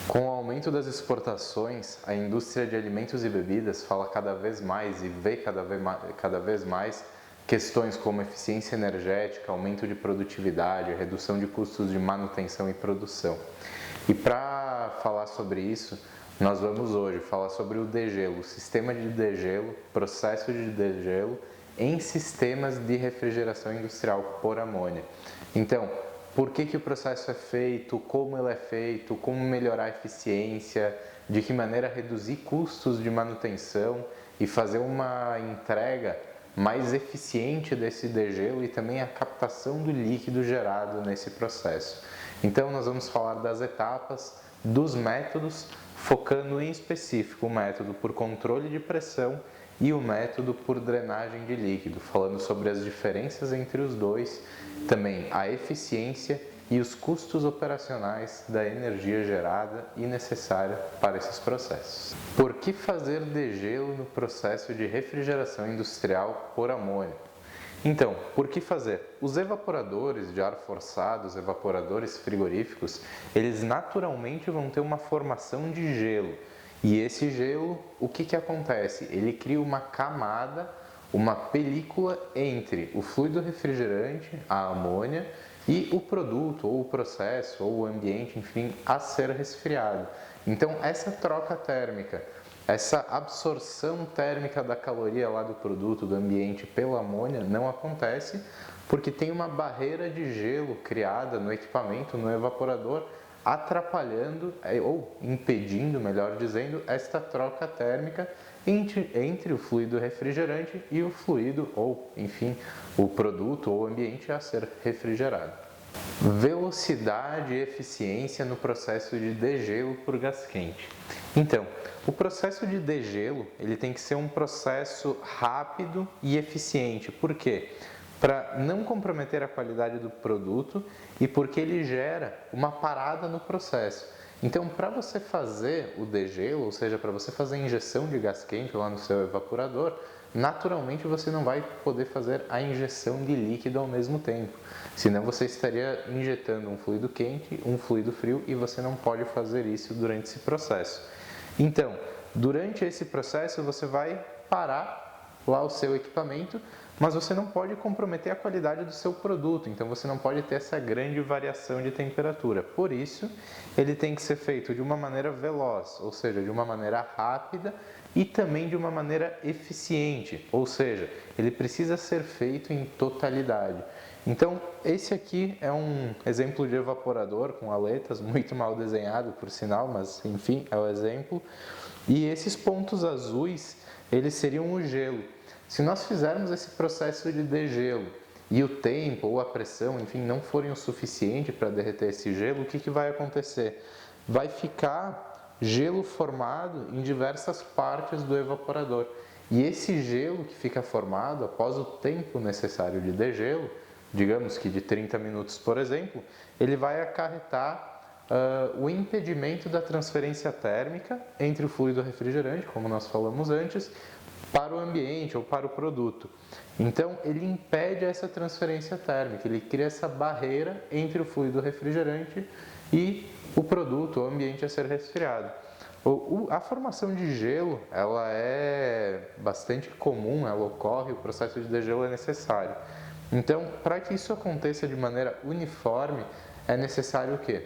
Com o aumento das exportações, a indústria de alimentos e bebidas fala cada vez mais e vê cada vez mais questões como eficiência energética, aumento de produtividade, redução de custos de manutenção e produção. E para falar sobre isso, nós vamos hoje falar sobre o degelo, o sistema de degelo, processo de degelo em sistemas de refrigeração industrial por amônia. Então, por que o processo é feito, como ele é feito, como melhorar a eficiência, de que maneira reduzir custos de manutenção e fazer uma entrega mais eficiente desse degelo e também a captação do líquido gerado nesse processo. Então nós vamos falar das etapas, dos métodos, focando em específico o método por controle de pressão e o método por drenagem de líquido, falando sobre as diferenças entre os dois, também a eficiência e os custos operacionais da energia gerada e necessária para esses processos. Por que fazer degelo no processo de refrigeração industrial por amônia? Então, por que fazer? Os evaporadores de ar forçado, os evaporadores frigoríficos, eles naturalmente vão ter uma formação de gelo. E esse gelo, o que acontece? Ele cria uma camada, uma película entre o fluido refrigerante, a amônia, e o produto, ou o processo, ou o ambiente, enfim, a ser resfriado. Então, essa troca térmica, essa absorção térmica da caloria lá do produto, do ambiente pela amônia, não acontece porque tem uma barreira de gelo criada no equipamento, no evaporador, atrapalhando ou impedindo, melhor dizendo, esta troca térmica entre o fluido refrigerante e o fluido ou, enfim, o produto ou ambiente a ser refrigerado. Velocidade e eficiência no processo de degelo por gás quente. Então, o processo de degelo ele tem que ser um processo rápido e eficiente. Por quê? Para não comprometer a qualidade do produto e porque ele gera uma parada no processo. Então, para você fazer o degelo, ou seja, para você fazer a injeção de gás quente lá no seu evaporador, naturalmente você não vai poder fazer a injeção de líquido ao mesmo tempo. Senão você estaria injetando um fluido quente, um fluido frio e você não pode fazer isso durante esse processo. Então, durante esse processo você vai parar lá o seu equipamento, mas você não pode comprometer a qualidade do seu produto, então você não pode ter essa grande variação de temperatura. Por isso, ele tem que ser feito de uma maneira veloz, ou seja, de uma maneira rápida e também de uma maneira eficiente, ou seja, ele precisa ser feito em totalidade. Então, esse aqui é um exemplo de evaporador com aletas, muito mal desenhado por sinal, mas enfim, é o exemplo. E esses pontos azuis, eles seriam o gelo. Se nós fizermos esse processo de degelo e o tempo ou a pressão, enfim, não forem o suficiente para derreter esse gelo, o que vai acontecer? Vai ficar gelo formado em diversas partes do evaporador. E esse gelo que fica formado após o tempo necessário de degelo, digamos que de 30 minutos, por exemplo, ele vai acarretar o impedimento da transferência térmica entre o fluido refrigerante, como nós falamos antes, para o ambiente ou para o produto. Então, ele impede essa transferência térmica, ele cria essa barreira entre o fluido refrigerante e o produto, o ambiente a ser resfriado. A formação de gelo, ela é bastante comum, ela ocorre, o processo de degelo é necessário. Então, para que isso aconteça de maneira uniforme, é necessário o quê?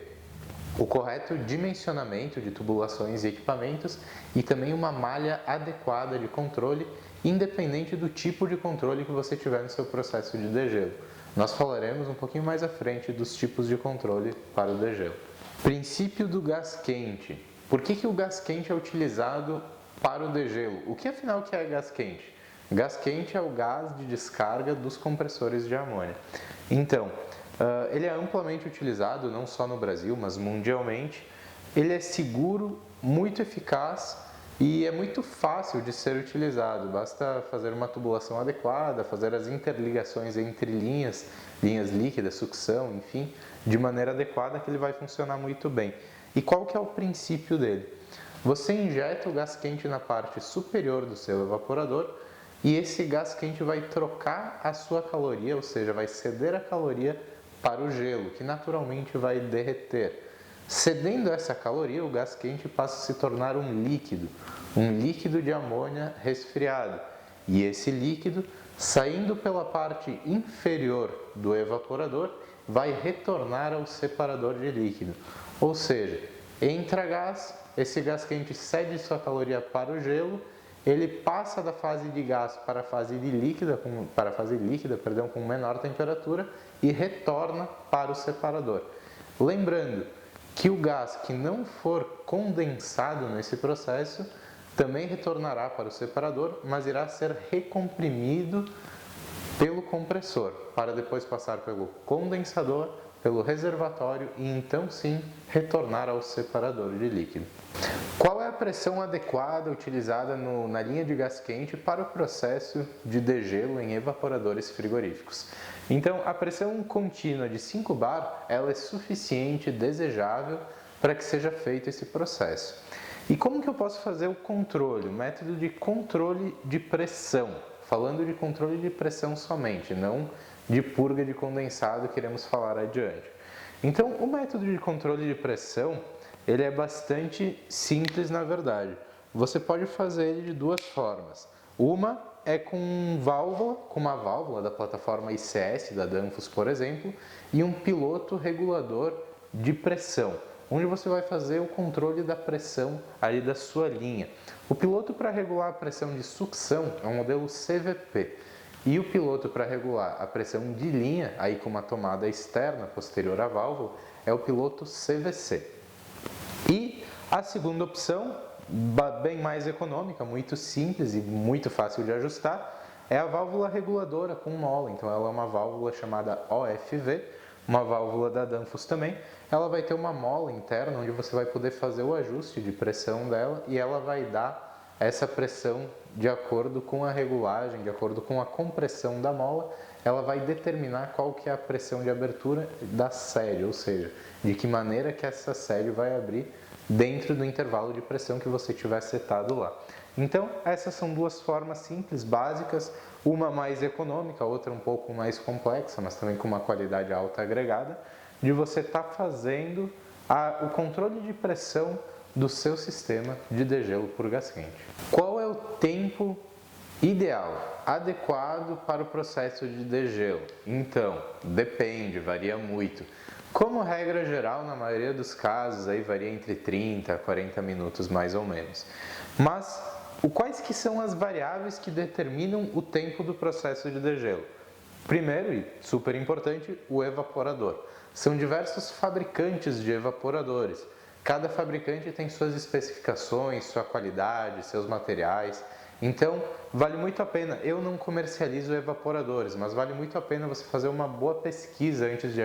O correto dimensionamento de tubulações e equipamentos e também uma malha adequada de controle, independente do tipo de controle que você tiver no seu processo de degelo. Nós falaremos um pouquinho mais à frente dos tipos de controle para o degelo. Princípio do gás quente. Por que o gás quente é utilizado para o degelo? O que afinal que é gás quente? Gás quente é o gás de descarga dos compressores de amônia. Então, ele é amplamente utilizado, não só no Brasil, mas mundialmente. Ele é seguro, muito eficaz e é muito fácil de ser utilizado. Basta fazer uma tubulação adequada, fazer as interligações entre linhas líquidas, sucção, enfim, de maneira adequada que ele vai funcionar muito bem. E qual que é o princípio dele? Você injeta o gás quente na parte superior do seu evaporador e esse gás quente vai trocar a sua caloria, ou seja, vai ceder a caloria para o gelo, que naturalmente vai derreter. Cedendo essa caloria, o gás quente passa a se tornar um líquido de amônia resfriado. E esse líquido, saindo pela parte inferior do evaporador, vai retornar ao separador de líquido. Ou seja, entra gás, esse gás quente cede sua caloria para o gelo, ele passa da fase de gás para a fase de líquida, com menor temperatura e retorna para o separador. Lembrando que o gás que não for condensado nesse processo também retornará para o separador, mas irá ser recomprimido pelo compressor, para depois passar pelo condensador, pelo reservatório e então sim retornar ao separador de líquido. Qual é a pressão adequada utilizada na linha de gás quente para o processo de degelo em evaporadores frigoríficos? Então, a pressão contínua de 5 bar ela é suficiente e desejável para que seja feito esse processo. E como que eu posso fazer o controle, o método de controle de pressão? Falando de controle de pressão somente, não de purga de condensado que iremos falar adiante. Então, o método de controle de pressão, ele é bastante simples na verdade. Você pode fazer ele de duas formas. Uma é com uma válvula da plataforma ICS da Danfoss, por exemplo, e um piloto regulador de pressão, onde você vai fazer o controle da pressão ali da sua linha. O piloto para regular a pressão de sucção é um modelo CVP e o piloto para regular a pressão de linha, aí com uma tomada externa posterior à válvula, é o piloto CVC. E a segunda opção, bem mais econômica, muito simples e muito fácil de ajustar, é a válvula reguladora com mola. Então ela é uma válvula chamada OFV, uma válvula da Danfoss também. Ela vai ter uma mola interna onde você vai poder fazer o ajuste de pressão dela e ela vai dar essa pressão de acordo com a regulagem, de acordo com a compressão da mola, ela vai determinar qual que é a pressão de abertura da série, ou seja, de que maneira que essa série vai abrir dentro do intervalo de pressão que você tiver setado lá. Então, essas são duas formas simples, básicas, uma mais econômica, outra um pouco mais complexa, mas também com uma qualidade alta agregada, de você estar fazendo o controle de pressão do seu sistema de degelo por gás quente. Qual é o tempo ideal, adequado para o processo de degelo? Então, depende, varia muito. Como regra geral, na maioria dos casos, aí varia entre 30 a 40 minutos mais ou menos. Mas, quais que são as variáveis que determinam o tempo do processo de degelo? Primeiro, e super importante, o evaporador. São diversos fabricantes de evaporadores. Cada fabricante tem suas especificações, sua qualidade, seus materiais. Então, vale muito a pena. Eu não comercializo evaporadores, mas vale muito a pena você fazer uma boa pesquisa antes de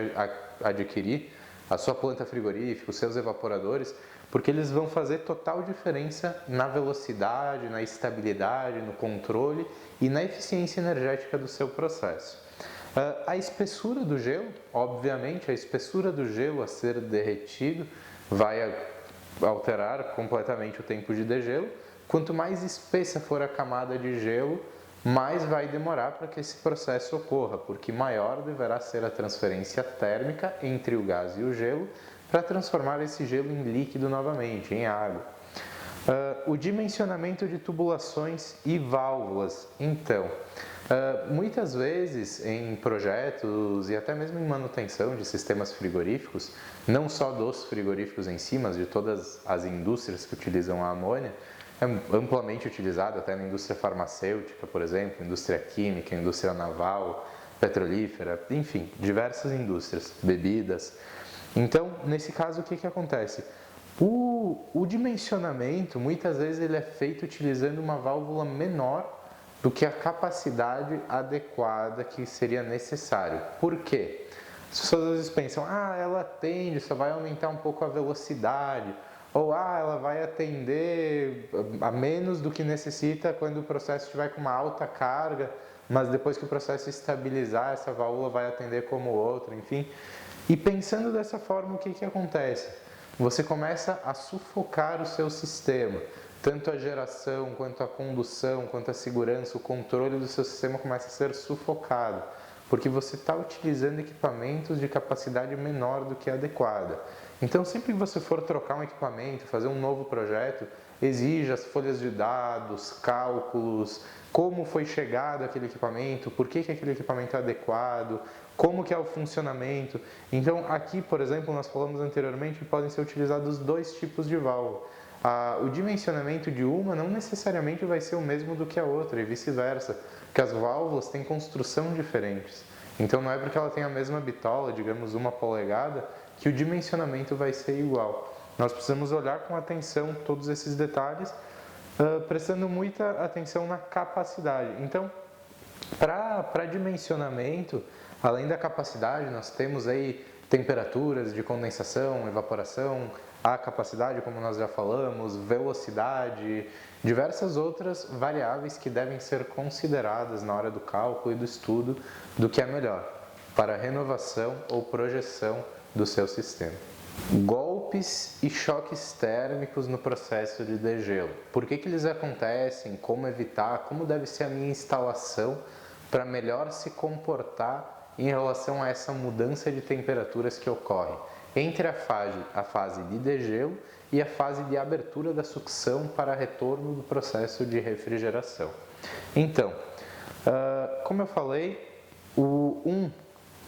adquirir a sua planta frigorífica, os seus evaporadores, porque eles vão fazer total diferença na velocidade, na estabilidade, no controle e na eficiência energética do seu processo. A espessura do gelo, obviamente, a espessura do gelo a ser derretido vai alterar completamente o tempo de degelo. Quanto mais espessa for a camada de gelo, mais vai demorar para que esse processo ocorra, porque maior deverá ser a transferência térmica entre o gás e o gelo para transformar esse gelo em líquido novamente, em água. O dimensionamento de tubulações e válvulas. Então, muitas vezes em projetos e até mesmo em manutenção de sistemas frigoríficos, não só dos frigoríficos em si, mas de todas as indústrias que utilizam a amônia, é amplamente utilizado até na indústria farmacêutica, por exemplo, indústria química, indústria naval, petrolífera, enfim, diversas indústrias, bebidas. Então, nesse caso, o que acontece? O dimensionamento, muitas vezes, ele é feito utilizando uma válvula menor do que a capacidade adequada que seria necessário. Por quê? As pessoas às vezes pensam, ela atende, só vai aumentar um pouco a velocidade, ou ela vai atender a menos do que necessita quando o processo estiver com uma alta carga, mas depois que o processo estabilizar, essa válvula vai atender como outra, enfim. E pensando dessa forma, o que acontece? Você começa a sufocar o seu sistema. Tanto a geração, quanto a condução, quanto a segurança, o controle do seu sistema começa a ser sufocado. porque você está utilizando equipamentos de capacidade menor do que a adequada. Então, sempre que você for trocar um equipamento, fazer um novo projeto, exija as folhas de dados, cálculos, como foi chegado aquele equipamento, por que aquele equipamento é adequado, como que é o funcionamento. Então, aqui, por exemplo, nós falamos anteriormente que podem ser utilizados dois tipos de válvula. O dimensionamento de uma não necessariamente vai ser o mesmo do que a outra e vice-versa, porque as válvulas têm construção diferentes. Então, não é porque ela tem a mesma bitola, digamos 1 polegada, que o dimensionamento vai ser igual. Nós precisamos olhar com atenção todos esses detalhes, prestando muita atenção na capacidade. Então, para dimensionamento, além da capacidade, nós temos aí temperaturas de condensação, evaporação, a capacidade, como nós já falamos, velocidade, diversas outras variáveis que devem ser consideradas na hora do cálculo e do estudo do que é melhor para a renovação ou projeção do seu sistema. Golpes e choques térmicos no processo de degelo. Por que eles acontecem? Como evitar? Como deve ser a minha instalação para melhor se comportar em relação a essa mudança de temperaturas que ocorre entre a fase de degelo e a fase de abertura da sucção para retorno do processo de refrigeração. Então, como eu falei, o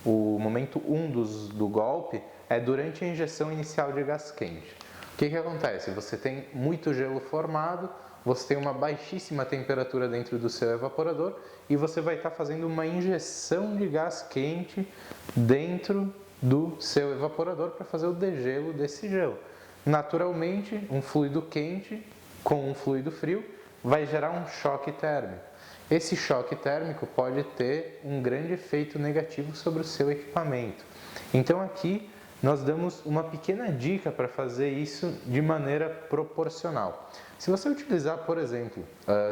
momento 1 do golpe é durante a injeção inicial de gás quente. O que acontece? Você tem muito gelo formado, você tem uma baixíssima temperatura dentro do seu evaporador e você vai estar fazendo uma injeção de gás quente dentro do seu evaporador para fazer o degelo desse gelo. Naturalmente, um fluido quente com um fluido frio vai gerar um choque térmico. Esse choque térmico pode ter um grande efeito negativo sobre o seu equipamento. Então aqui nós damos uma pequena dica para fazer isso de maneira proporcional. Se você utilizar, por exemplo,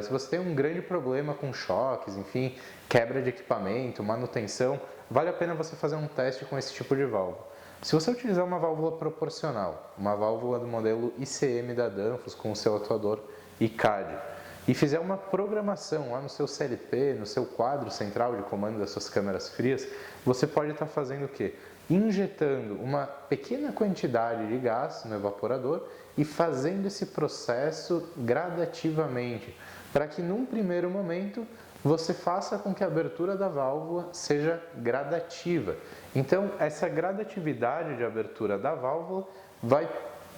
se você tem um grande problema com choques, enfim, quebra de equipamento, manutenção, vale a pena você fazer um teste com esse tipo de válvula. Se você utilizar uma válvula proporcional, uma válvula do modelo ICM da Danfoss com o seu atuador ICAD, e fizer uma programação lá no seu CLP, no seu quadro central de comando das suas câmeras frias, você pode estar fazendo o quê? Injetando uma pequena quantidade de gás no evaporador e fazendo esse processo gradativamente, para que num primeiro momento você faça com que a abertura da válvula seja gradativa. Então, essa gradatividade de abertura da válvula vai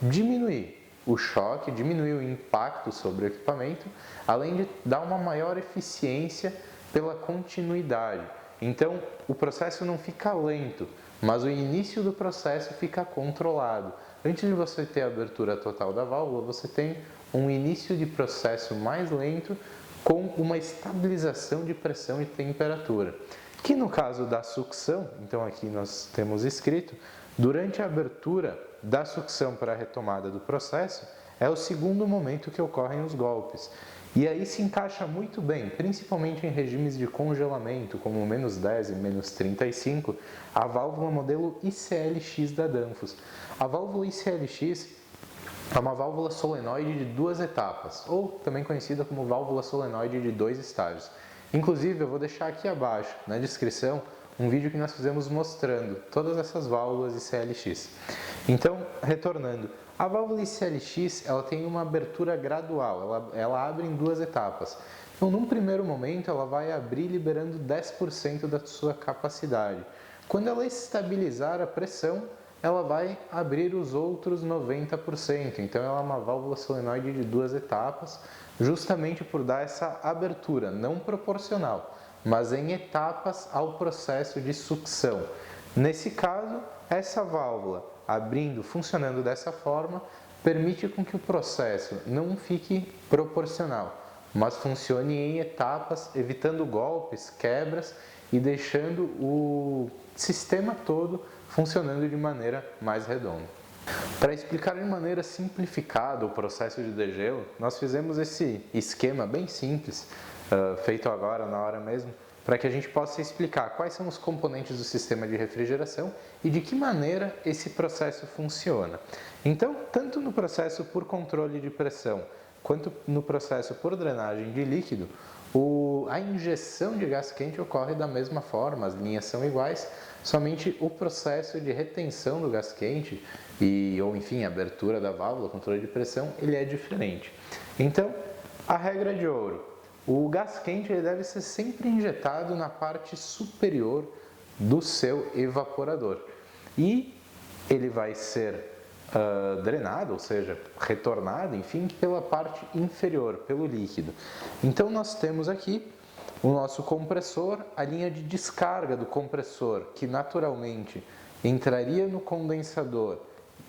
diminuir o choque, diminuir o impacto sobre o equipamento, além de dar uma maior eficiência pela continuidade. Então, o processo não fica lento, mas o início do processo fica controlado. Antes de você ter a abertura total da válvula, você tem um início de processo mais lento com uma estabilização de pressão e temperatura. Que no caso da sucção, então aqui nós temos escrito, durante a abertura da sucção para a retomada do processo, é o segundo momento que ocorrem os golpes. E aí se encaixa muito bem, principalmente em regimes de congelamento, como -10 e -35, a válvula modelo ICLX da Danfoss. A válvula ICLX é uma válvula solenoide de 2 etapas, ou também conhecida como válvula solenoide de 2 estágios. Inclusive, eu vou deixar aqui abaixo, na descrição, um vídeo que nós fizemos mostrando todas essas válvulas ICLX. Então, retornando, a válvula ICLX ela tem uma abertura gradual, ela abre em 2 etapas. Então, num primeiro momento, ela vai abrir liberando 10% da sua capacidade. Quando ela estabilizar a pressão, ela vai abrir os outros 90%. Então, ela é uma válvula solenoide de 2 etapas, justamente por dar essa abertura, não proporcional, mas em etapas ao processo de sucção. Nesse caso, essa válvula abrindo, funcionando dessa forma, permite com que o processo não fique proporcional, mas funcione em etapas, evitando golpes, quebras e deixando o sistema todo funcionando de maneira mais redonda. Para explicar de maneira simplificada o processo de degelo, nós fizemos esse esquema bem simples, feito agora na hora mesmo, para que a gente possa explicar quais são os componentes do sistema de refrigeração e de que maneira esse processo funciona. Então, tanto no processo por controle de pressão, quanto no processo por drenagem de líquido, A injeção de gás quente ocorre da mesma forma, as linhas são iguais, somente o processo de retenção do gás quente ou enfim, abertura da válvula, controle de pressão, ele é diferente. Então, a regra de ouro, o gás quente ele deve ser sempre injetado na parte superior do seu evaporador e ele vai ser drenado, ou seja, retornado, enfim, pela parte inferior, pelo líquido. Então nós temos aqui o nosso compressor, a linha de descarga do compressor, que naturalmente entraria no condensador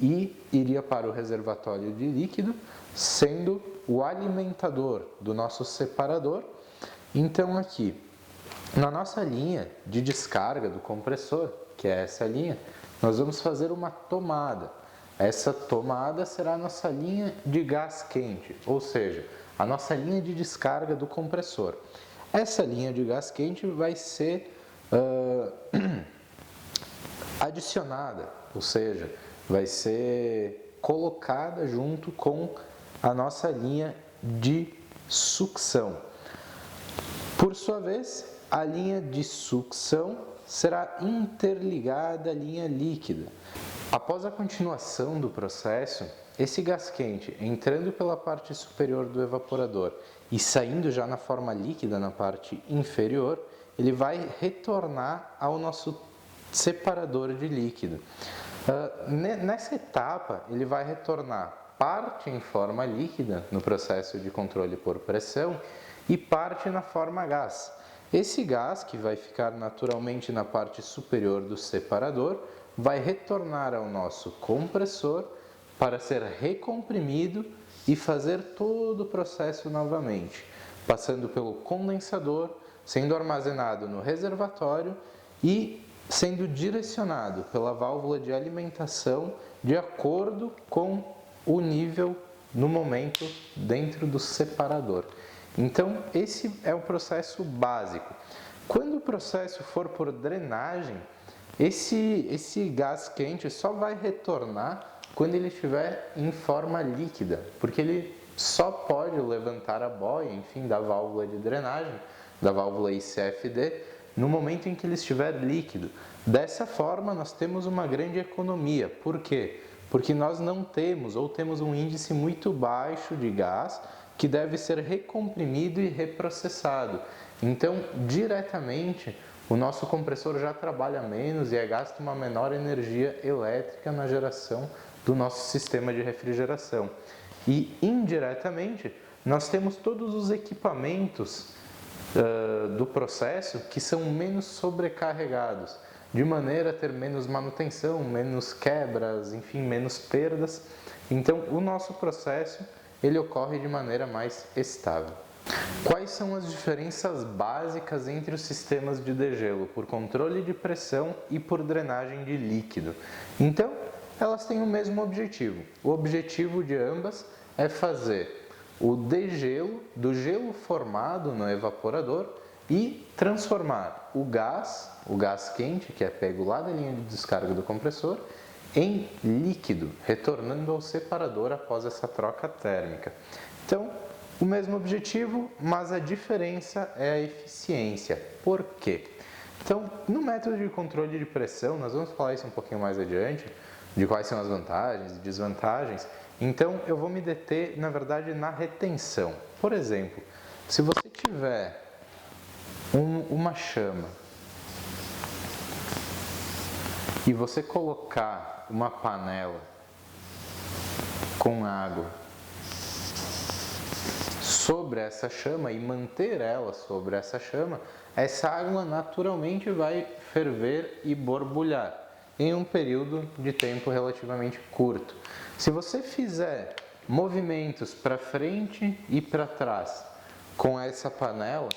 e iria para o reservatório de líquido, sendo o alimentador do nosso separador. Então aqui, na nossa linha de descarga do compressor, que é essa linha, nós vamos fazer uma tomada. Essa tomada será a nossa linha de gás quente, ou seja, a nossa linha de descarga do compressor. Essa linha de gás quente vai ser adicionada, ou seja, vai ser colocada junto com a nossa linha de sucção. Por sua vez, a linha de sucção será interligada à linha líquida. Após a continuação do processo, esse gás quente entrando pela parte superior do evaporador e saindo já na forma líquida na parte inferior, ele vai retornar ao nosso separador de líquido. Nessa etapa, ele vai retornar parte em forma líquida no processo de controle por pressão e parte na forma gás. Esse gás, que vai ficar naturalmente na parte superior do separador, vai retornar ao nosso compressor para ser recomprimido e fazer todo o processo novamente, passando pelo condensador, sendo armazenado no reservatório e sendo direcionado pela válvula de alimentação de acordo com o nível no momento dentro do separador. Então, esse é o processo básico. Quando o processo for por drenagem, esse gás quente só vai retornar quando ele estiver em forma líquida, porque ele só pode levantar a boia, enfim, da válvula de drenagem, da válvula ICFD, no momento em que ele estiver líquido. Dessa forma, nós temos uma grande economia. Por quê? Porque nós não temos, ou temos um índice muito baixo de gás que deve ser recomprimido e reprocessado. Então, diretamente, o nosso compressor já trabalha menos e é gasto uma menor energia elétrica na geração do nosso sistema de refrigeração. E, indiretamente, nós temos todos os equipamentos do processo que são menos sobrecarregados, de maneira a ter menos manutenção, menos quebras, enfim, menos perdas. Então, o nosso processo ele ocorre de maneira mais estável. Quais são as diferenças básicas entre os sistemas de degelo por controle de pressão e por drenagem de líquido? Então, elas têm o mesmo objetivo. O objetivo de ambas é fazer o degelo do gelo formado no evaporador e transformar o gás quente, que é pego lá da linha de descarga do compressor, em líquido, retornando ao separador após essa troca térmica. Então, o mesmo objetivo, mas a diferença é a eficiência. Por quê? Então, no método de controle de pressão, nós vamos falar isso um pouquinho mais adiante, de quais são as vantagens e desvantagens. Então, eu vou me deter, na verdade, na retenção. Por exemplo, se você tiver uma chama e você colocar uma panela com água sobre essa chama e manter ela sobre essa chama, essa água naturalmente vai ferver e borbulhar em um período de tempo relativamente curto. Se você fizer movimentos para frente e para trás com essa panela,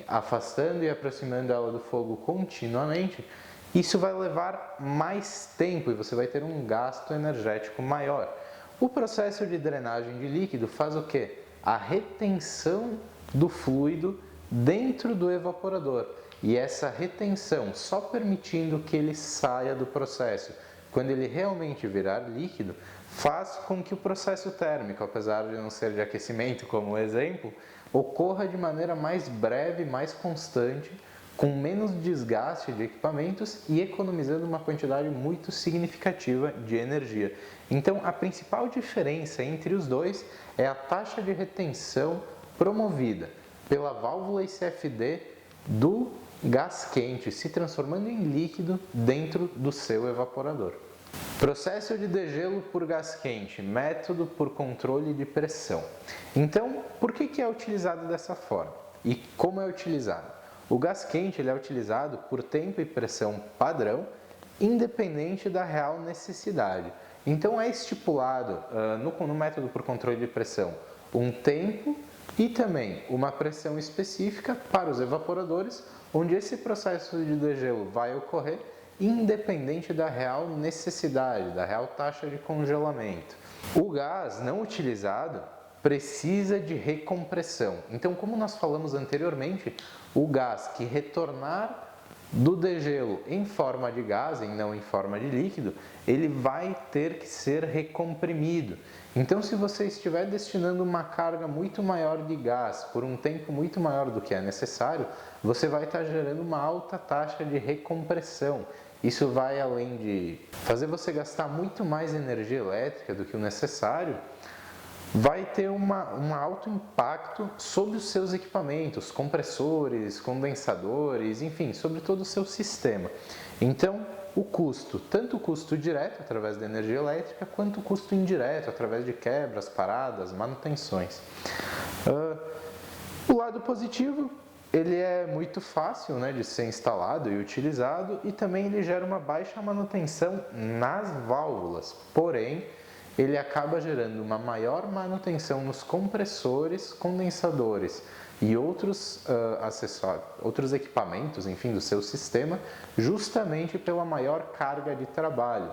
afastando e aproximando ela do fogo continuamente, isso vai levar mais tempo e você vai ter um gasto energético maior. O processo de drenagem de líquido faz o quê? A retenção do fluido dentro do evaporador. E essa retenção, só permitindo que ele saia do processo, quando ele realmente virar líquido, faz com que o processo térmico, apesar de não ser de aquecimento como exemplo, ocorra de maneira mais breve, mais constante, com menos desgaste de equipamentos e economizando uma quantidade muito significativa de energia. Então, a principal diferença entre os dois é a taxa de retenção promovida pela válvula ICFD do gás quente se transformando em líquido dentro do seu evaporador. Processo de degelo por gás quente, método por controle de pressão. Então, por que é utilizado dessa forma? E como é utilizado? O gás quente ele é utilizado por tempo e pressão padrão, independente da real necessidade. Então, é estipulado no método por controle de pressão um tempo e também uma pressão específica para os evaporadores, onde esse processo de degelo vai ocorrer independente da real necessidade, da real taxa de congelamento. O gás não utilizado precisa de recompressão. Então, como nós falamos anteriormente, o gás que retornar do degelo em forma de gás e não em forma de líquido, ele vai ter que ser recomprimido. Então, se você estiver destinando uma carga muito maior de gás por um tempo muito maior do que é necessário, você vai estar gerando uma alta taxa de recompressão. Isso vai além de fazer você gastar muito mais energia elétrica do que o necessário, vai ter um alto impacto sobre os seus equipamentos, compressores, condensadores, enfim, sobre todo o seu sistema. Então, o custo, tanto o custo direto através da energia elétrica, quanto o custo indireto através de quebras, paradas, manutenções. O lado positivo, ele é muito fácil, né, de ser instalado e utilizado e também ele gera uma baixa manutenção nas válvulas, porém ele acaba gerando uma maior manutenção nos compressores, condensadores e outros acessórios, outros equipamentos, enfim, do seu sistema, justamente pela maior carga de trabalho.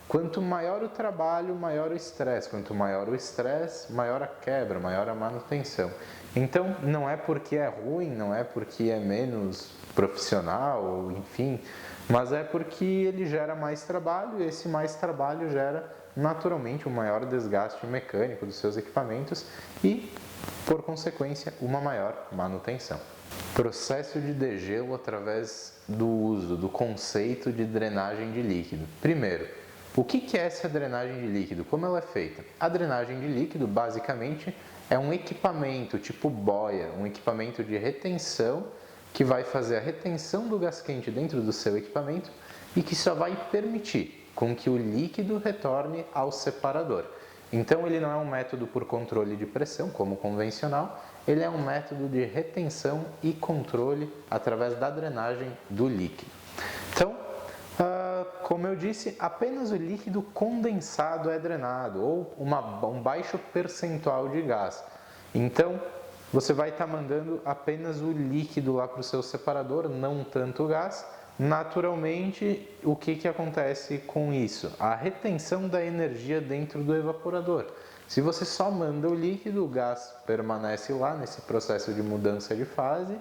Quanto maior o trabalho, maior o estresse. Quanto maior o estresse, maior a quebra, maior a manutenção. Então, não é porque é ruim, não é porque é menos profissional, enfim, mas é porque ele gera mais trabalho e esse mais trabalho gera naturalmente um maior desgaste mecânico dos seus equipamentos e, por consequência, uma maior manutenção. Processo de degelo através do uso do conceito de drenagem de líquido. Primeiro, o que é essa drenagem de líquido? Como ela é feita? A drenagem de líquido, basicamente, é um equipamento tipo boia, um equipamento de retenção que vai fazer a retenção do gás quente dentro do seu equipamento e que só vai permitir com que o líquido retorne ao separador. Então, ele não é um método por controle de pressão, como o convencional, ele é um método de retenção e controle através da drenagem do líquido. Então, como eu disse, apenas o líquido condensado é drenado, ou um baixo percentual de gás. Então, você vai estar mandando apenas o líquido lá para o seu separador, não tanto o gás. Naturalmente, o que acontece com isso? A retenção da energia dentro do evaporador. Se você só manda o líquido, o gás permanece lá nesse processo de mudança de fase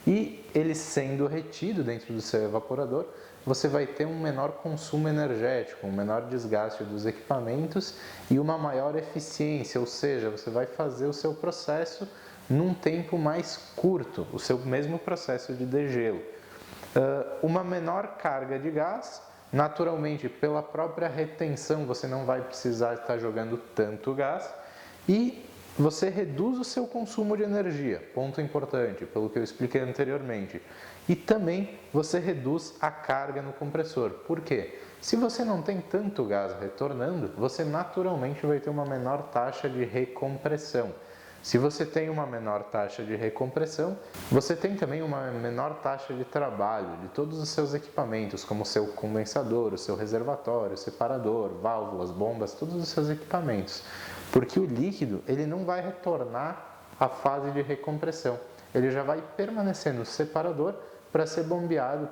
e ele sendo retido dentro do seu evaporador, você vai ter um menor consumo energético, um menor desgaste dos equipamentos e uma maior eficiência, ou seja, você vai fazer o seu processo num tempo mais curto, o seu mesmo processo de degelo. Uma menor carga de gás, naturalmente pela própria retenção você não vai precisar estar jogando tanto gás e você reduz o seu consumo de energia, ponto importante, pelo que eu expliquei anteriormente. E também você reduz a carga no compressor. Por quê? Se você não tem tanto gás retornando, você naturalmente vai ter uma menor taxa de recompressão. Se você tem uma menor taxa de recompressão, você tem também uma menor taxa de trabalho de todos os seus equipamentos, como o seu condensador, o seu reservatório, o separador, válvulas, bombas, todos os seus equipamentos. Porque o líquido ele não vai retornar à fase de recompressão, ele já vai permanecer no separador para ser bombeado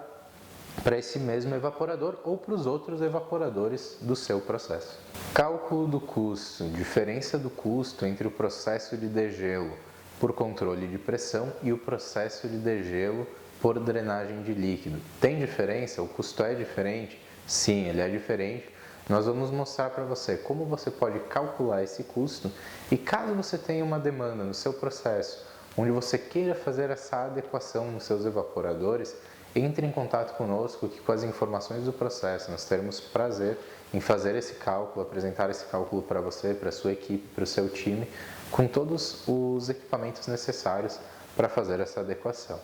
para esse mesmo evaporador ou para os outros evaporadores do seu processo. Cálculo do custo, diferença do custo entre o processo de degelo por controle de pressão e o processo de degelo por drenagem de líquido. Tem diferença? O custo é diferente? Sim, ele é diferente. Nós vamos mostrar para você como você pode calcular esse custo e caso você tenha uma demanda no seu processo onde você queira fazer essa adequação nos seus evaporadores, entre em contato conosco, que com as informações do processo nós teremos prazer em fazer esse cálculo, apresentar esse cálculo para você, para a sua equipe, para o seu time, com todos os equipamentos necessários para fazer essa adequação.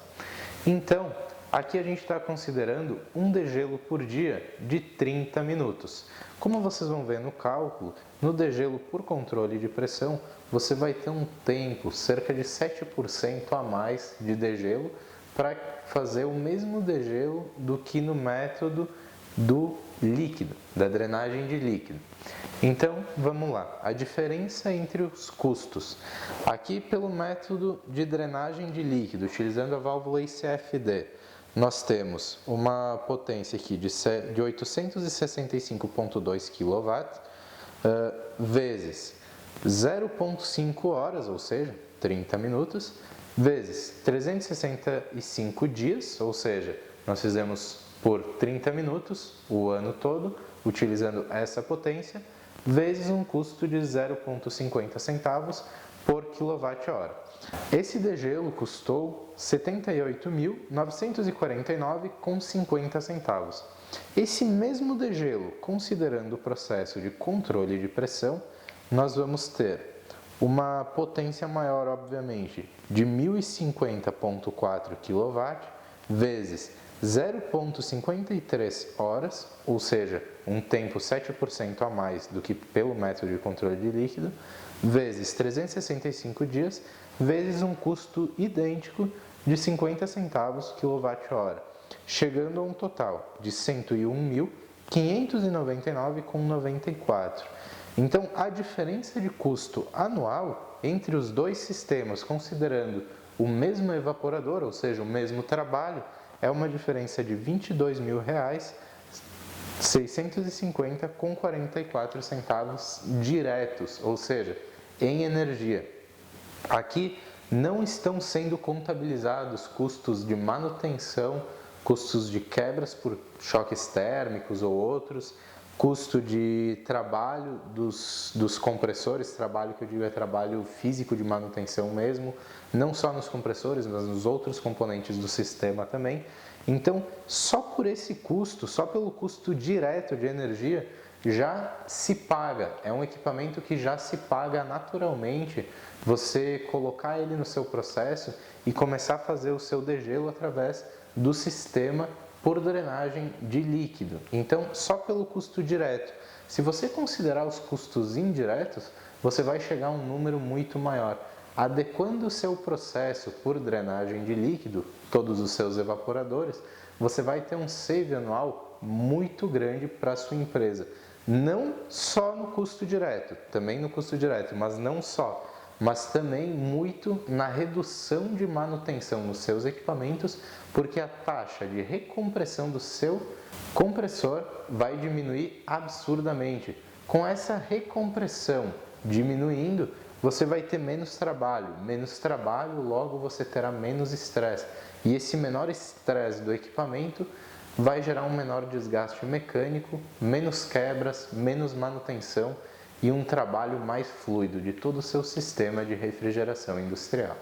Então, aqui a gente está considerando um degelo por dia de 30 minutos. Como vocês vão ver no cálculo, no degelo por controle de pressão, você vai ter um tempo, cerca de 7% a mais de degelo, para fazer o mesmo degelo do que no método do líquido, da drenagem de líquido. Então, vamos lá. A diferença entre os custos. Aqui, pelo método de drenagem de líquido, utilizando a válvula ICFD, nós temos uma potência aqui de 865,2 kW, vezes 0,5 horas, ou seja, 30 minutos, vezes 365 dias, ou seja, nós fizemos por 30 minutos o ano todo, utilizando essa potência, vezes um custo de 0,50 centavos por kWh. Esse degelo custou R$ 78.949,50 centavos. Esse mesmo degelo, considerando o processo de controle de pressão, nós vamos ter uma potência maior, obviamente, de 1050,4 kW, vezes 0,53 horas, ou seja, um tempo 7% a mais do que pelo método de controle de líquido, vezes 365 dias, vezes um custo idêntico de 50 centavos kWh, chegando a um total de R$ 101.599,94. Então, a diferença de custo anual entre os dois sistemas, considerando o mesmo evaporador, ou seja, o mesmo trabalho, é uma diferença de R$ 22.650,44 centavos diretos, ou seja, em energia. Aqui não estão sendo contabilizados custos de manutenção, custos de quebras por choques térmicos ou outros, custo de trabalho dos compressores, trabalho que eu digo é trabalho físico de manutenção mesmo, não só nos compressores, mas nos outros componentes do sistema também. Então, só por esse custo, só pelo custo direto de energia, já se paga. É um equipamento que já se paga naturalmente, você colocar ele no seu processo e começar a fazer o seu degelo através do sistema por drenagem de líquido. Então, só pelo custo direto. Se você considerar os custos indiretos, você vai chegar a um número muito maior. Adequando o seu processo por drenagem de líquido, todos os seus evaporadores, você vai ter um save anual muito grande para a sua empresa. Não só no custo direto, também no custo direto, mas não só, mas também muito na redução de manutenção nos seus equipamentos, porque a taxa de recompressão do seu compressor vai diminuir absurdamente. Com essa recompressão diminuindo, você vai ter menos trabalho, logo você terá menos estresse. E esse menor estresse do equipamento vai gerar um menor desgaste mecânico, menos quebras, menos manutenção e um trabalho mais fluido de todo o seu sistema de refrigeração industrial.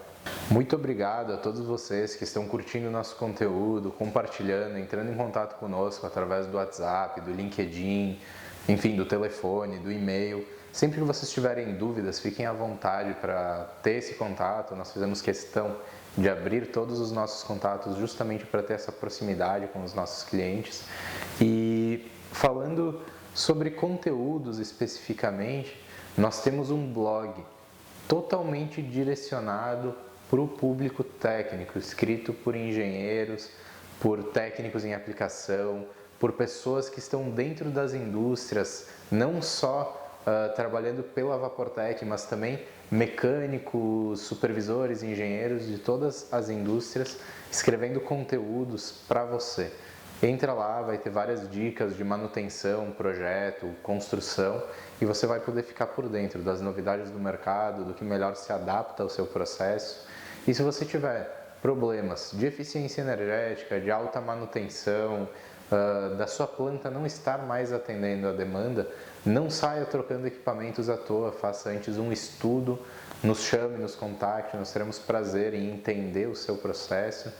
Muito obrigado a todos vocês que estão curtindo o nosso conteúdo, compartilhando, entrando em contato conosco através do WhatsApp, do LinkedIn, enfim, do telefone, do e-mail. Sempre que vocês tiverem dúvidas, fiquem à vontade para ter esse contato. Nós fizemos questão de abrir todos os nossos contatos justamente para ter essa proximidade com os nossos clientes. E falando sobre conteúdos especificamente, nós temos um blog totalmente direcionado para o público técnico, escrito por engenheiros, por técnicos em aplicação, por pessoas que estão dentro das indústrias, não só trabalhando pela Vaportec, mas também mecânicos, supervisores, engenheiros de todas as indústrias, escrevendo conteúdos para você. Entra lá, vai ter várias dicas de manutenção, projeto, construção, e você vai poder ficar por dentro das novidades do mercado, do que melhor se adapta ao seu processo. E se você tiver problemas de eficiência energética, de alta manutenção, da sua planta não estar mais atendendo a demanda, não saia trocando equipamentos à toa, faça antes um estudo, nos chame, nos contacte, nós teremos prazer em entender o seu processo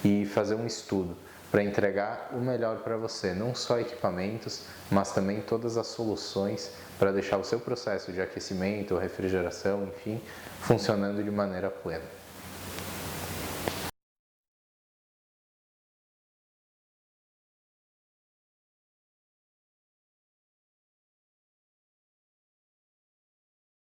e fazer um estudo para entregar o melhor para você, não só equipamentos, mas também todas as soluções para deixar o seu processo de aquecimento, refrigeração, enfim, funcionando de maneira plena.